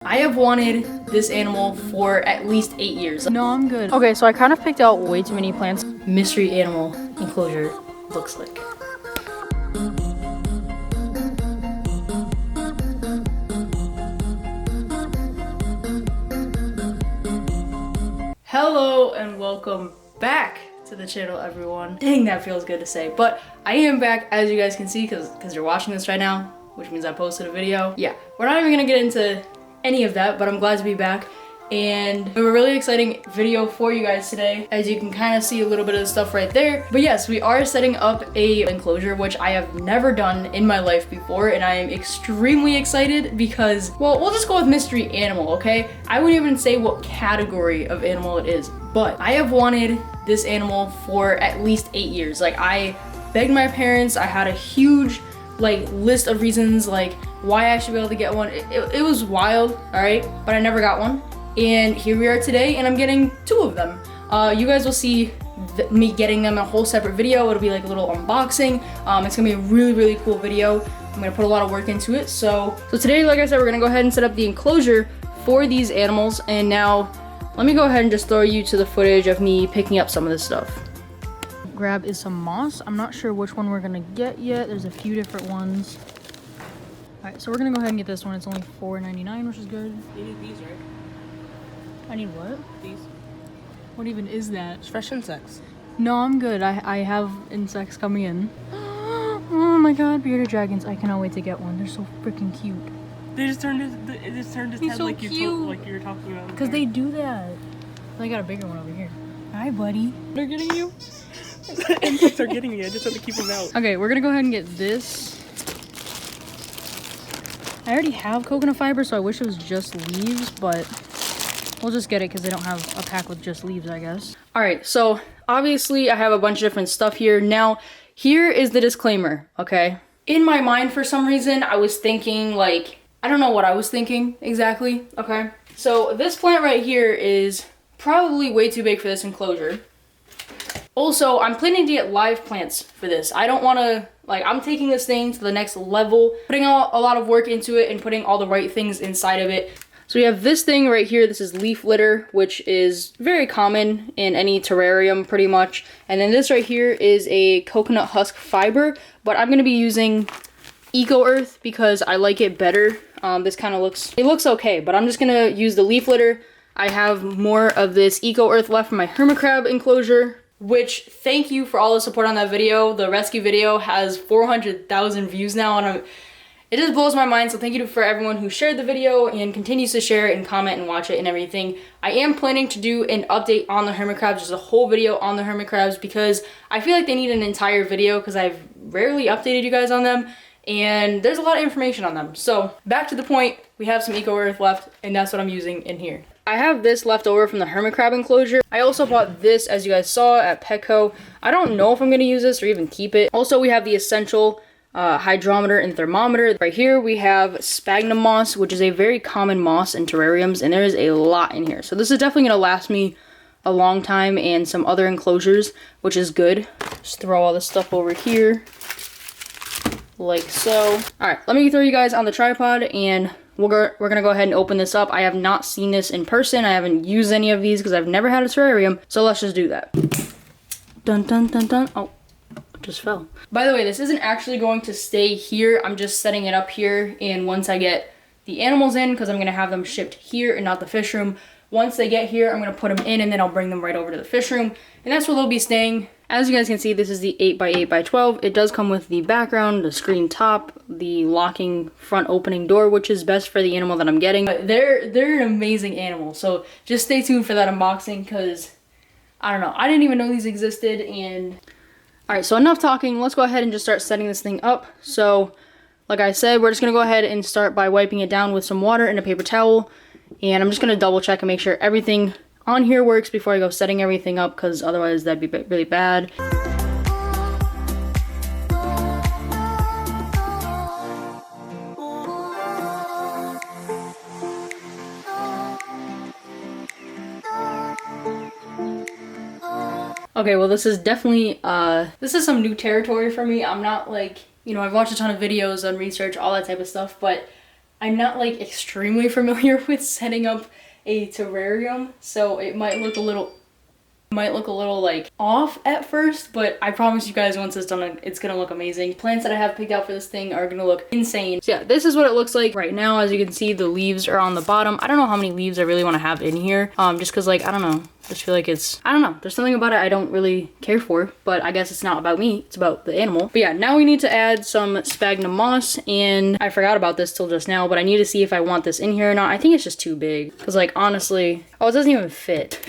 I have wanted this animal for at least 8 years. No, I'm good. Okay, so I kind of picked out way too many plants. Mystery animal enclosure looks like. Hello and welcome back to the channel, everyone. Dang, that feels good to say. But I am back, as you guys can see, because you're watching this right now, which means I posted a video. Yeah, we're not even gonna get into any of that, but I'm glad to be back. And we have a really exciting video for you guys today. As you can kind of see a little bit of the stuff right there. But yes, we are setting up a enclosure, which I have never done in my life before. And I am extremely excited because, well, we'll just go with mystery animal, okay? I wouldn't even say what category of animal it is, but I have wanted this animal for at least 8 years. Like, I begged my parents, I had a huge list of reasons why I should be able to get one. It was wild, all right, but I never got one. And here we are today, and I'm getting 2 of them. You guys will see me getting them in a whole separate video. It'll be like a little unboxing. It's gonna be a really, really cool video. I'm gonna put a lot of work into it. So today, like I said, we're gonna go ahead and set up the enclosure for these animals. And now, let me go ahead and just throw you to the footage of me picking up some of this stuff. Grab is some moss. I'm not sure which one we're gonna get yet. There's a few different ones. All right, so we're gonna go ahead and get this one. It's only $4.99, which is good. You need these, right? I need what? These. What even is that? It's fresh insects. No, I'm good. I have insects coming in. Oh my god, bearded dragons. I cannot wait to get one. They're so freaking cute. They just turned his head so like cute. you were talking about. Because they do that. I got a bigger one over here. Hi, buddy. They're getting you? Insects are getting me. I just have to keep them out. Okay, we're gonna go ahead and get this. I already have coconut fiber, so I wish it was just leaves, but we'll just get it because they don't have a pack with just leaves, I guess. All right, so obviously I have a bunch of different stuff here. Now, here is the disclaimer, okay? In my mind, for some reason, I was thinking I don't know what I was thinking exactly, okay? So this plant right here is probably way too big for this enclosure. Also, I'm planning to get live plants for this. I don't want to, I'm taking this thing to the next level, putting a lot of work into it and putting all the right things inside of it. So we have this thing right here. This is leaf litter, which is very common in any terrarium pretty much. And then this right here is a coconut husk fiber, but I'm going to be using Eco Earth because I like it better. This kind of looks okay, but I'm just going to use the leaf litter. I have more of this Eco Earth left from my hermit crab enclosure, which, thank you for all the support on that video. The rescue video has 400,000 views now, and it just blows my mind. So thank you for everyone who shared the video and continues to share it and comment and watch it and everything. I am planning to do an update on the hermit crabs, just a whole video on the hermit crabs, because I feel like they need an entire video because I've rarely updated you guys on them, and there's a lot of information on them. So back to the point, we have some Eco Earth left, and that's what I'm using in here. I have this left over from the hermit crab enclosure. I also bought this, as you guys saw, at PETCO. I don't know if I'm going to use this or even keep it. Also, we have the essential hydrometer and thermometer. Right here, we have sphagnum moss, which is a very common moss in terrariums, and there is a lot in here. So this is definitely going to last me a long time, and some other enclosures, which is good. Just throw all this stuff over here, like so. All right, let me throw you guys on the tripod, and we're gonna go ahead and open this up. I have not seen this in person. I haven't used any of these because I've never had a terrarium. So let's just do that. Dun dun dun dun. Oh, it just fell. By the way, this isn't actually going to stay here. I'm just setting it up here. And once I get the animals in, because I'm gonna have them shipped here and not the fish room. Once they get here, I'm gonna put them in, and then I'll bring them right over to the fish room. And that's where they'll be staying. As you guys can see, this is the 8x8x12. It does come with the background, the screen top, the locking front opening door, which is best for the animal that I'm getting. But they're an amazing animal, so just stay tuned for that unboxing, because I don't know, I didn't even know these existed. And all right, so enough talking. Let's go ahead and just start setting this thing up. So like I said, we're just gonna go ahead and start by wiping it down with some water and a paper towel. And I'm just gonna double check and make sure everything on here works before I go setting everything up, because otherwise that'd be really bad. Okay, well, this is definitely this is some new territory for me. I'm not I've watched a ton of videos on research, all that type of stuff, but I'm not like extremely familiar with setting up a terrarium, so it might look a little like off at first, but I promise you guys once it's done, it's gonna look amazing. Plants that I have picked out for this thing are gonna look insane. So yeah, this is what it looks like right now. As you can see, the leaves are on the bottom. I don't know how many leaves I really want to have in here, just because like, I don't know, just feel like it's, I don't know, there's something about it I don't really care for, but I guess it's not about me, it's about the animal. But yeah, now we need to add some sphagnum moss, and I forgot about this till just now, but I need to see if I want this in here or not. I think it's just too big, because like honestly, oh, it doesn't even fit.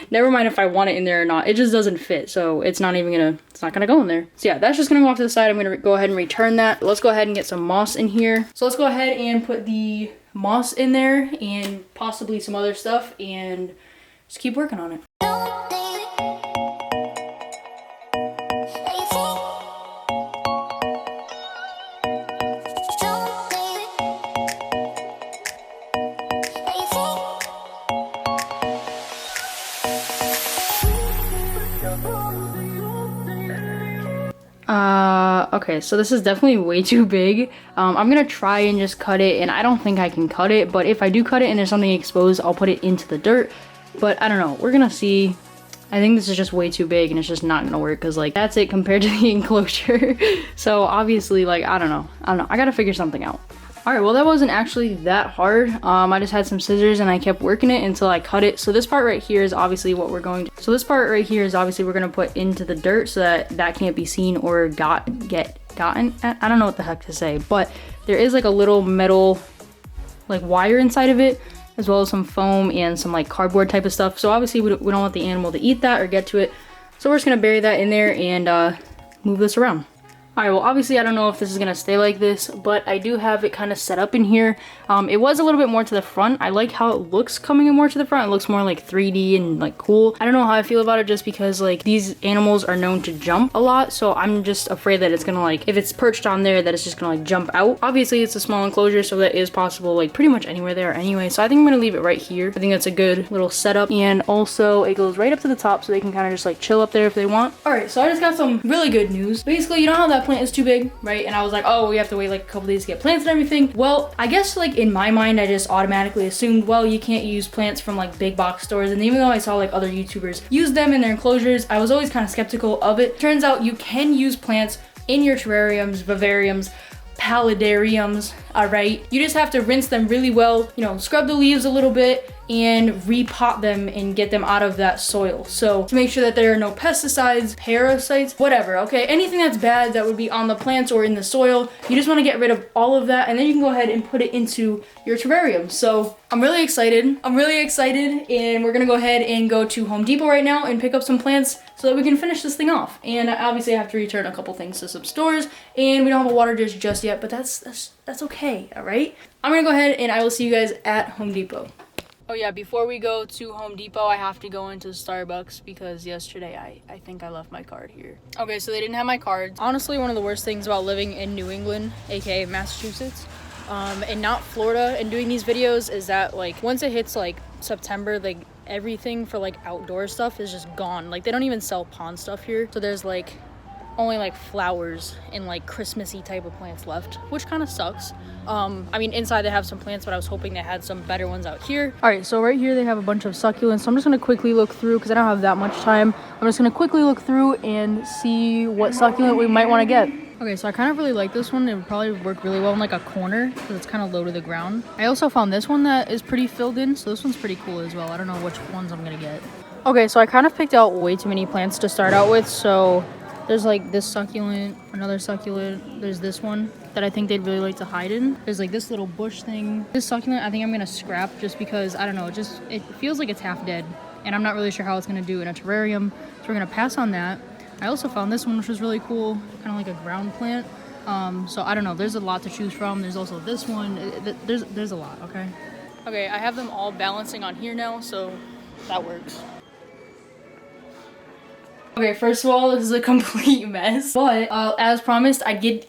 Never mind if I want it in there or not, it just doesn't fit, so it's not gonna go in there. So yeah, that's just gonna go off to the side. I'm gonna go ahead and return that. Let's go ahead and get some moss in here. So let's go ahead and put the moss in there and possibly some other stuff and just keep working on it. Okay, so this is definitely way too big. I'm gonna try and just cut it, and I don't think I can cut it, but if I do cut it and there's something exposed, I'll put it into the dirt. But I don't know, we're gonna see. I think this is just way too big and it's just not gonna work, because like that's it compared to the enclosure. So obviously, like I don't know, I gotta figure something out. All right, well that wasn't actually that hard. I just had some scissors and I kept working it until I cut it. So this part right here is obviously what we're going to, we're gonna put into the dirt so that that can't be seen or gotten. I don't know what the heck to say, but there is like a little metal like wire inside of it, as well as some foam and some like cardboard type of stuff. So obviously we don't want the animal to eat that or get to it. So we're just gonna bury that in there and move this around. All right, well, obviously I don't know if this is gonna stay like this, but I do have it kind of set up in here. It was a little bit more to the front. I like how it looks coming in more to the front. It looks more like 3D and like cool. I don't know how I feel about it, just because like these animals are known to jump a lot. So I'm just afraid that it's gonna like, if it's perched on there, that it's just gonna like jump out. Obviously it's a small enclosure, so that is possible like pretty much anywhere there anyway. So I think I'm gonna leave it right here. I think that's a good little setup. And also it goes right up to the top, so they can kind of just like chill up there if they want. All right, so I just got some really good news. Basically, you know how that plant is too big, right? And I was like, oh, we have to wait like a couple days to get plants and everything. Well, I guess like in my mind, I just automatically assumed, well, you can't use plants from like big box stores. And even though I saw like other YouTubers use them in their enclosures, I was always kind of skeptical of it. Turns out you can use plants in your terrariums, vivariums, paludariums, all right? You just have to rinse them really well, you know, scrub the leaves a little bit and repot them and get them out of that soil. So to make sure that there are no pesticides, parasites, whatever, okay? Anything that's bad that would be on the plants or in the soil, you just wanna get rid of all of that, and then you can go ahead and put it into your terrarium. So I'm really excited, and we're gonna go ahead and go to Home Depot right now and pick up some plants so that we can finish this thing off. And obviously I have to return a couple things to some stores, and we don't have a water dish just yet, but that's okay, all right? I'm gonna go ahead and I will see you guys at Home Depot. Oh yeah, before we go to Home Depot, I have to go into Starbucks because yesterday I think I left my card here. Okay, so they didn't have my card. Honestly, one of the worst things about living in New England, aka Massachusetts, and not Florida, and doing these videos is that like once it hits like September, like everything for like outdoor stuff is just gone. Like they don't even sell pond stuff here. So there's like only like flowers and like Christmassy type of plants left, which kind of sucks. I mean, inside they have some plants, but I was hoping they had some better ones out here. All right, so right here they have a bunch of succulents. So I'm just gonna quickly look through because I don't have that much time. I'm just gonna quickly look through and see what succulent we might want to get. Okay, so I kind of really like this one. It would probably work really well in like a corner because it's kind of low to the ground. I also found this one that is pretty filled in, so this one's pretty cool as well. I don't know which ones I'm gonna get. Okay, so I kind of picked out way too many plants to start out with. So there's like this succulent, another succulent, there's this one that I think they'd really like to hide in. There's like this little bush thing. This succulent I think I'm gonna scrap just because, I don't know, it feels like it's half dead and I'm not really sure how it's gonna do in a terrarium. So we're gonna pass on that. I also found this one, which was really cool, kind of like a ground plant. So I don't know, there's a lot to choose from. There's also this one, there's a lot, okay? Okay, I have them all balancing on here now, so that works. Okay, first of all, this is a complete mess. But as promised, I did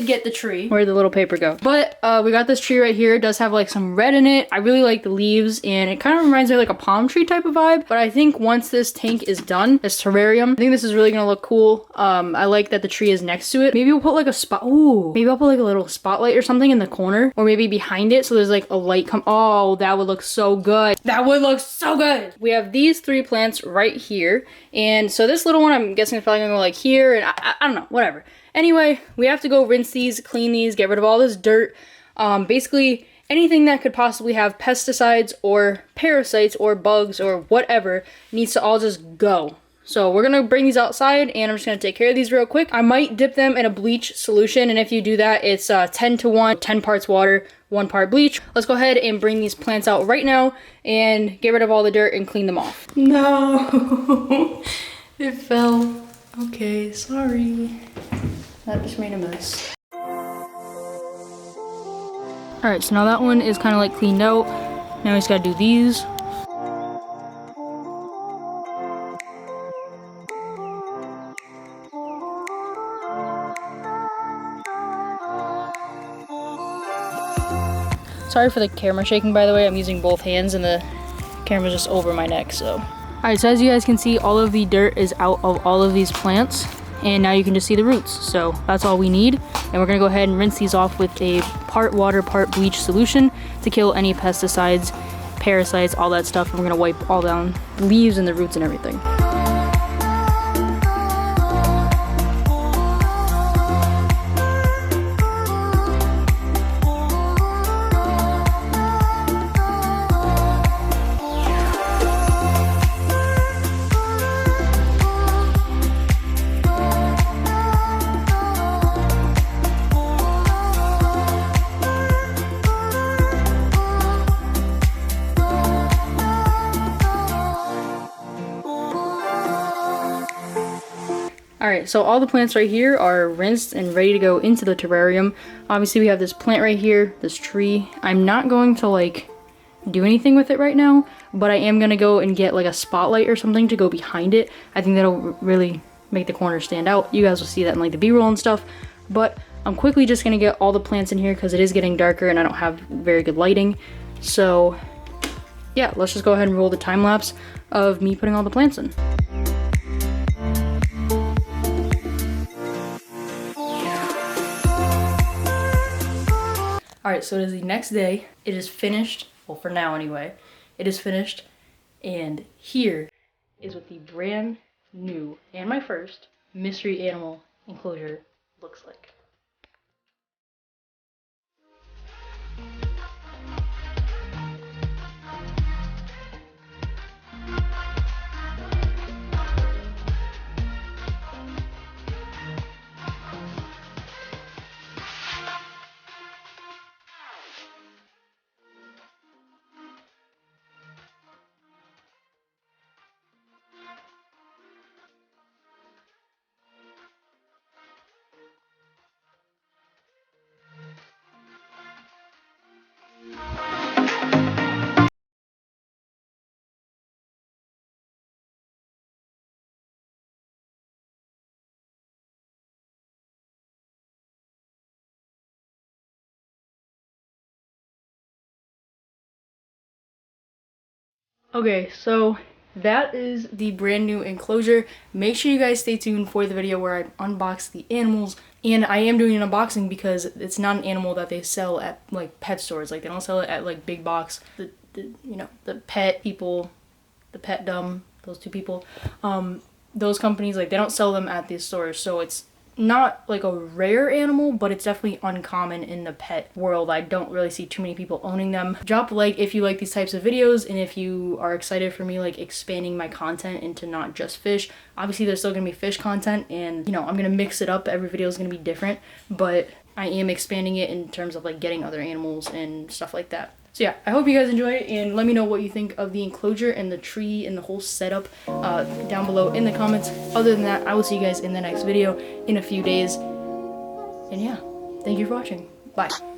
get the tree. Where'd the little paper go? But we got this tree right here. It does have like some red in it. I really like the leaves and it kind of reminds me of like a palm tree type of vibe. But I think once this tank is done, this terrarium, I think this is really gonna look cool. I like that the tree is next to it. Maybe we'll put like a spot. Ooh, maybe I'll put like a little spotlight or something in the corner, or maybe behind it so there's like a light come. Oh, that would look so good. That would look so good. We have these 3 plants right here, and so this little one, I'm guessing it's probably gonna go like here, and I don't know, whatever. Anyway, we have to go rinse these, clean these, get rid of all this dirt. Basically anything that could possibly have pesticides or parasites or bugs or whatever needs to all just go. So we're gonna bring these outside and I'm just gonna take care of these real quick. I might dip them in a bleach solution, and if you do that, it's 10 to 1, 10 parts water, 1 part bleach. Let's go ahead and bring these plants out right now and get rid of all the dirt and clean them off. No, it fell. Okay, sorry. That just made a mess. All right, so now that one is kind of like cleaned out. Now we just gotta do these. Sorry for the camera shaking, by the way. I'm using both hands and the camera's just over my neck, so. All right, so as you guys can see, all of the dirt is out of all of these plants, and now you can just see the roots. So that's all we need. And we're gonna go ahead and rinse these off with a part water, part bleach solution to kill any pesticides, parasites, all that stuff. And we're gonna wipe all down the leaves and the roots and everything. Alright, so all the plants right here are rinsed and ready to go into the terrarium. Obviously we have this plant right here, this tree. I'm not going to like do anything with it right now, but I am going to go and get like a spotlight or something to go behind it. I think that'll really make the corner stand out. You guys will see that in like the B-roll and stuff. But I'm quickly just going to get all the plants in here because it is getting darker and I don't have very good lighting. So yeah, let's just go ahead and roll the time lapse of me putting all the plants in. Alright, so it is the next day. It is finished. Well, for now anyway. It is finished. And here is what the brand new, and my first, mystery animal enclosure looks like. Okay, so that is the brand new enclosure. Make sure you guys stay tuned for the video where I unbox the animals. And I am doing an unboxing because it's not an animal that they sell at like pet stores. Like they don't sell it at like big box. You know, the pet people, the pet dumb, those two people. Those companies, like they don't sell them at these stores. So it's not like a rare animal, but it's definitely uncommon in the pet world. I don't really see too many people owning them. Drop a like if you like these types of videos and if you are excited for me like expanding my content into not just fish. Obviously there's still gonna be fish content, and you know, I'm gonna mix it up. Every video is gonna be different, but I am expanding it in terms of like getting other animals and stuff like that. So yeah, I hope you guys enjoy it, and let me know what you think of the enclosure and the tree and the whole setup down below in the comments. Other than that, I will see you guys in the next video in a few days. And yeah, thank you for watching. Bye.